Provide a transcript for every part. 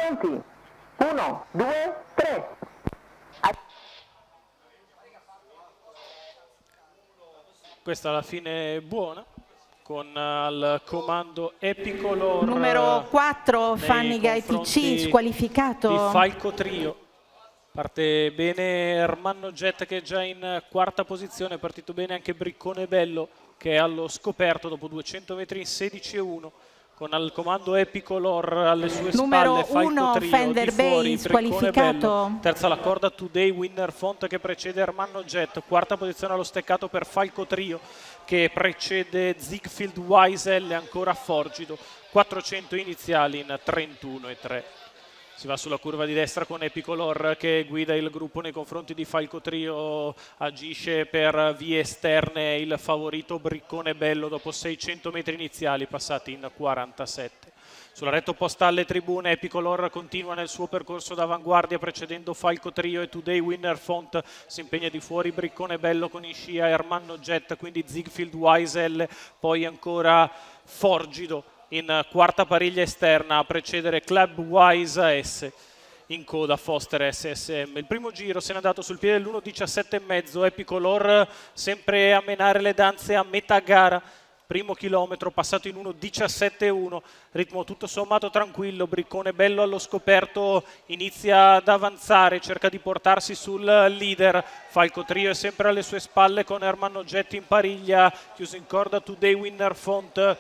Pronti? 1, 2, 3. Questa alla fine è buona, con al comando Epicolor numero 4 Fanniga ETC squalificato di Falco Trio. Parte bene Ermanno Jet che è già in quarta posizione, è partito bene anche Briccone Bello che è allo scoperto dopo 200 metri in 16,1, con al comando Epicolor alle sue numero spalle Falco 1 Trio Fender di fuori, Base Briccone squalificato Bello, terza la corda Today Winner Font che precede Ermanno Jet, quarta posizione allo steccato per Falco Trio che precede Ziegfeld Weisel e ancora Forgido, 400 iniziali in 31,3. Si va sulla curva di destra con Epicolor che guida il gruppo nei confronti di Falco Trio, agisce per vie esterne il favorito Briccone Bello dopo 600 metri iniziali passati in 47. Sulla retta opposta alle tribune Epicolor continua nel suo percorso d'avanguardia precedendo Falco Trio e Today Winner Font, si impegna di fuori Briccone Bello con in scia Ermanno Jet, quindi Ziegfeld Weisel, poi ancora Forgido in quarta pariglia esterna a precedere Club Wise S, in coda Foster SSM. Il primo giro se n'è andato sul piede dell'1.17,5, Epicolor sempre a menare le danze a metà gara, primo chilometro passato in 1.17,1, ritmo tutto sommato tranquillo, Briccone Bello allo scoperto inizia ad avanzare, cerca di portarsi sul leader, Falco Trio è sempre alle sue spalle con Ermanno Jet in pariglia, chiuso in corda Today Winner Font,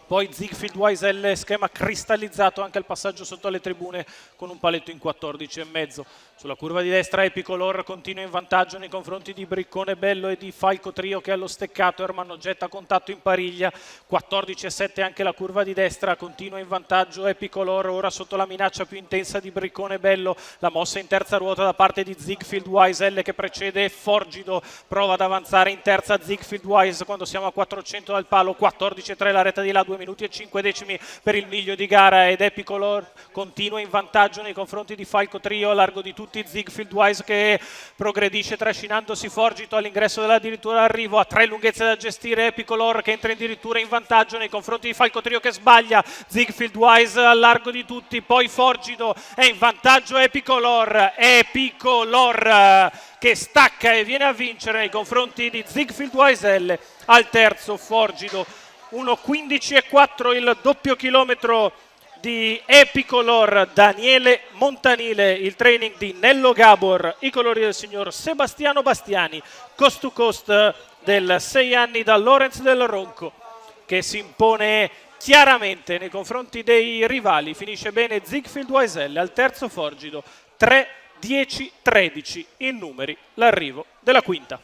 poi Ziegfeld Weisel, schema cristallizzato anche al passaggio sotto alle tribune con un paletto in 14,5. Sulla curva di destra Epicolor continua in vantaggio nei confronti di Briccone Bello e di Falco Trio che è allo steccato, Ermanno Jet a contatto in pariglia, 14,7 anche la curva di destra, continua in vantaggio Epicolor, ora sotto la minaccia più intensa di Briccone Bello, la mossa in terza ruota da parte di Ziegfeld Weisel che precede Forgido, prova ad avanzare in terza Ziegfeld Weisel quando siamo a 400 dal palo, 14,3 la retta di là, 2 minuti e 5 decimi per il miglio di gara ed Epicolor continua in vantaggio nei confronti di Falco Trio, a largo di tutti Ziegfeld Weisel che progredisce trascinandosi Forgido all'ingresso dell'addirittura arrivo a 3 lunghezze da gestire, Epicolor che entra addirittura in vantaggio nei confronti di Falco Trio che sbaglia, Ziegfeld Weisel a largo di tutti, poi Forgido è in vantaggio Epicolor che stacca e viene a vincere nei confronti di Ziegfeld Weisel, al terzo Forgido 1.15,4 il doppio chilometro di Epicolor, Daniele Montanile, il training di Nello Gabor, i colori del signor Sebastiano Bastiani, coast to coast del 6 anni da Lorenz del Ronco, che si impone chiaramente nei confronti dei rivali, finisce bene Ziegfeld Weisel, al terzo Forgido, 3, 10, 13 in numeri, l'arrivo della quinta.